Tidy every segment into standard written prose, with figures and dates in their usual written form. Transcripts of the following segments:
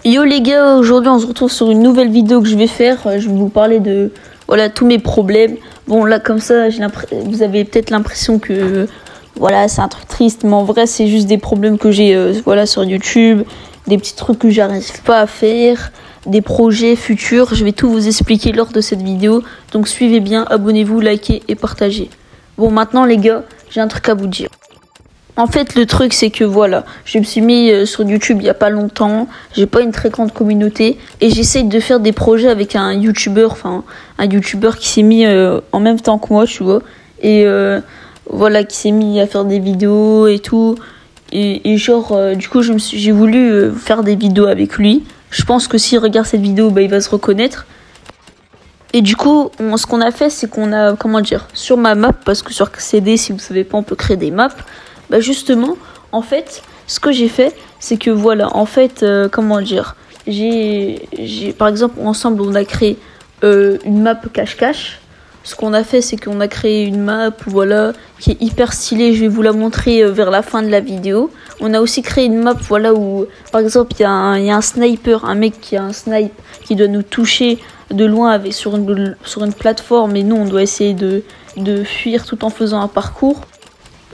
Yo les gars, aujourd'hui on se retrouve sur une nouvelle vidéo que je vais faire. Je vais vous parler de voilà tous mes problèmes. Bon là comme ça, vous avez peut-être l'impression que voilà c'est un truc triste, mais en vrai c'est juste des problèmes que j'ai voilà sur YouTube, des petits trucs que j'arrive pas à faire, des projets futurs. Je vais tout vous expliquer lors de cette vidéo. Donc suivez bien, abonnez-vous, likez et partagez. Bon maintenant les gars, j'ai un truc à vous dire. En fait, le truc, c'est que voilà, je me suis mis sur YouTube il y a pas longtemps. J'ai pas une très grande communauté et j'essaye de faire des projets avec un YouTuber, qui s'est mis en même temps que moi, tu vois. Et voilà, qui s'est mis à faire des vidéos et tout. Et genre, du coup, j'ai voulu faire des vidéos avec lui. Je pense que s'il regarde cette vidéo, bah, il va se reconnaître. Et du coup, ce qu'on a fait, c'est qu'on a, sur ma map, parce que sur CD, si vous savez pas, on peut créer des maps. Bah justement, en fait, ce que j'ai fait, c'est que voilà, en fait, par exemple, ensemble, on a créé une map cache-cache. Ce qu'on a fait, c'est qu'on a créé une map, voilà, qui est hyper stylée. Je vais vous la montrer vers la fin de la vidéo. On a aussi créé une map, voilà, où, par exemple, il y a un sniper, un mec qui a un snipe, qui doit nous toucher de loin sur une plateforme. Et nous, on doit essayer de fuir tout en faisant un parcours.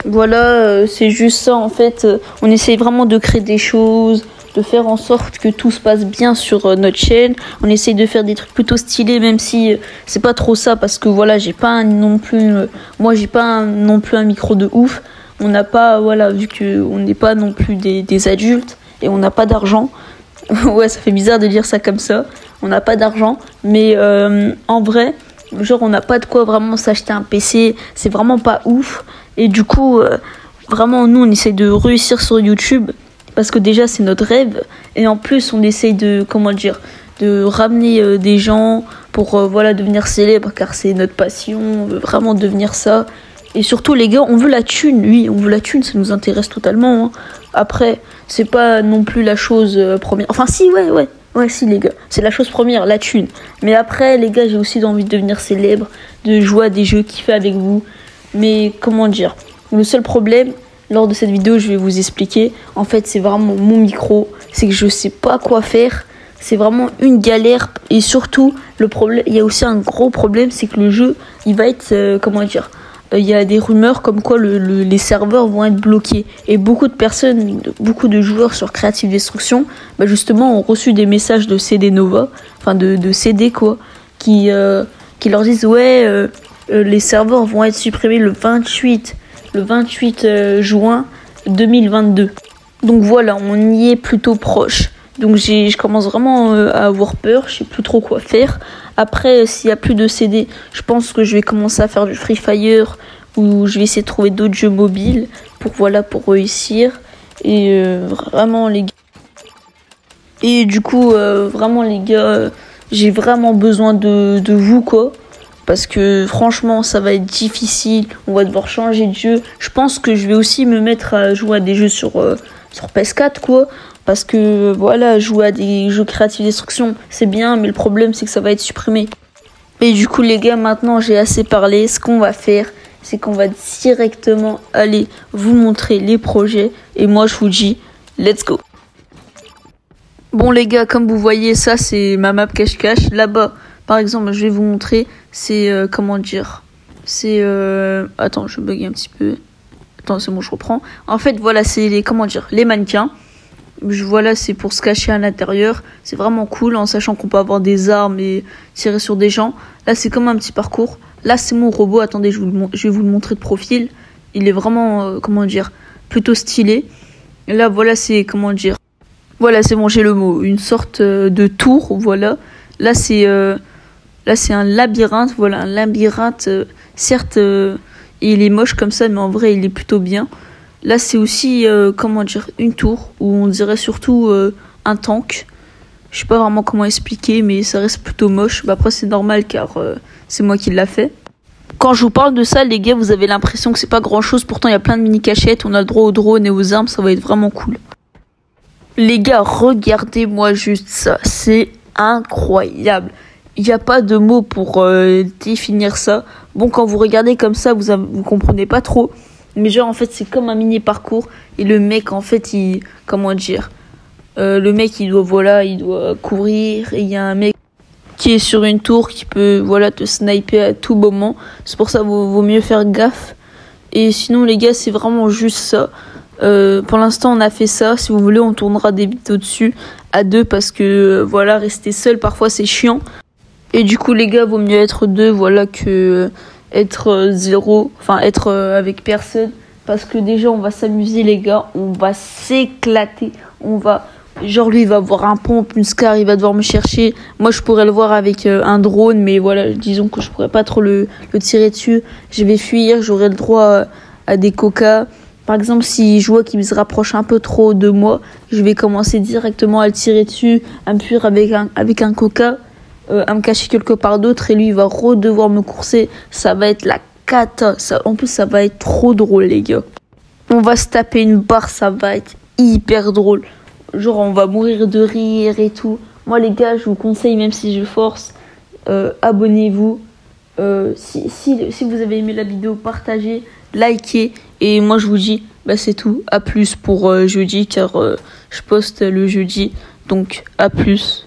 Voilà, c'est juste ça en fait. On essaye vraiment de créer des choses, de faire en sorte que tout se passe bien sur notre chaîne. On essaye de faire des trucs plutôt stylés, même si c'est pas trop ça, parce que voilà, j'ai pas non plus un micro de ouf. On n'a pas, voilà, vu que on n'est pas non plus des adultes et on n'a pas d'argent. Ouais, ça fait bizarre de dire ça comme ça. On n'a pas d'argent, mais en vrai, genre on n'a pas de quoi vraiment s'acheter un PC. C'est vraiment pas ouf. Et du coup, vraiment, nous, on essaye de réussir sur YouTube parce que déjà, c'est notre rêve. Et en plus, on essaye de ramener des gens pour voilà, devenir célèbre car c'est notre passion. On veut vraiment devenir ça. Et surtout, les gars, on veut la thune. Oui, on veut la thune, ça nous intéresse totalement. Hein. Après, c'est pas non plus la chose première. Enfin, si, ouais, si, les gars. C'est la chose première, la thune. Mais après, les gars, j'ai aussi envie de devenir célèbre, de jouer à des jeux kiffés avec vous. Mais le seul problème, lors de cette vidéo, je vais vous expliquer. En fait, c'est vraiment mon micro. C'est que je sais pas quoi faire. C'est vraiment une galère. Et surtout, il y a aussi un gros problème, c'est que le jeu, il va être, il y a des rumeurs comme quoi les serveurs vont être bloqués. Et beaucoup de joueurs sur Creative Destruction, bah justement, ont reçu des messages de CD Nova, de CD quoi, qui leur disent ouais. Les serveurs vont être supprimés le 28 juin 2022. Donc voilà, on y est plutôt proche. Donc je commence vraiment à avoir peur, je sais plus trop quoi faire. Après, s'il y a plus de CD, je pense que je vais commencer à faire du Free Fire ou je vais essayer de trouver d'autres jeux mobiles pour réussir. Et vraiment les gars. Et du coup, vraiment les gars, j'ai vraiment besoin de vous quoi. Parce que franchement, ça va être difficile. On va devoir changer de jeu. Je pense que je vais aussi me mettre à jouer à des jeux sur PS4, quoi. Parce que voilà, jouer à des jeux Creative Destruction, c'est bien, mais le problème, c'est que ça va être supprimé. Et du coup, les gars, maintenant, j'ai assez parlé. Ce qu'on va faire, c'est qu'on va directement aller vous montrer les projets. Et moi, je vous dis, let's go. Bon, les gars, comme vous voyez, ça, c'est ma map cache-cache. Là-bas, par exemple, je vais vous montrer, c'est attends, je bug un petit peu. Attends, c'est bon, je reprends. En fait, voilà, c'est les mannequins. Voilà, c'est pour se cacher à l'intérieur. C'est vraiment cool, en sachant qu'on peut avoir des armes et tirer sur des gens. Là, c'est comme un petit parcours. Là, c'est mon robot. Attendez, je vais vous le montrer de profil. Il est vraiment, plutôt stylé. Et là, voilà, c'est, voilà, c'est bon, j'ai le mot. Une sorte de tour, voilà. Là, c'est un labyrinthe, voilà, un labyrinthe, certes, il est moche comme ça, mais en vrai, il est plutôt bien. Là, c'est aussi, une tour, où on dirait surtout un tank. Je sais pas vraiment comment expliquer, mais ça reste plutôt moche. Bah, après, c'est normal, car c'est moi qui l'a fait. Quand je vous parle de ça, les gars, vous avez l'impression que c'est pas grand-chose. Pourtant, il y a plein de mini-cachettes, on a le droit aux drones et aux armes, ça va être vraiment cool. Les gars, regardez-moi juste ça, c'est incroyable. Il n'y a pas de mots pour définir ça. Bon, quand vous regardez comme ça, vous comprenez pas trop. Mais genre, en fait, c'est comme un mini parcours. Et le mec, en fait, Le mec, il doit courir. Et il y a un mec qui est sur une tour qui peut, te sniper à tout moment. C'est pour ça vaut mieux faire gaffe. Et sinon, les gars, c'est vraiment juste ça. Pour l'instant, on a fait ça. Si vous voulez, on tournera des vidéos dessus à 2 parce que, rester seul, parfois, c'est chiant. Et du coup, les gars, vaut mieux être 2, que être 0. Enfin, être avec personne. Parce que déjà, on va s'amuser, les gars. On va s'éclater. Genre, lui, il va avoir un pompe, une scar, il va devoir me chercher. Moi, je pourrais le voir avec un drone, mais disons que je pourrais pas trop le tirer dessus. Je vais fuir, j'aurai le droit à des coca. Par exemple, si je vois qu'il se rapproche un peu trop de moi, je vais commencer directement à le tirer dessus, à me fuir avec un coca, à me cacher quelque part d'autre, et lui, il va redevoir me courser. Ça va être la cata. En plus, ça va être trop drôle, les gars. On va se taper une barre, ça va être hyper drôle. Genre, on va mourir de rire et tout. Moi, les gars, je vous conseille, même si je force, abonnez-vous. Si vous avez aimé la vidéo, partagez, likez. Et moi, je vous dis, c'est tout. À plus pour jeudi, car je poste le jeudi. Donc, à plus.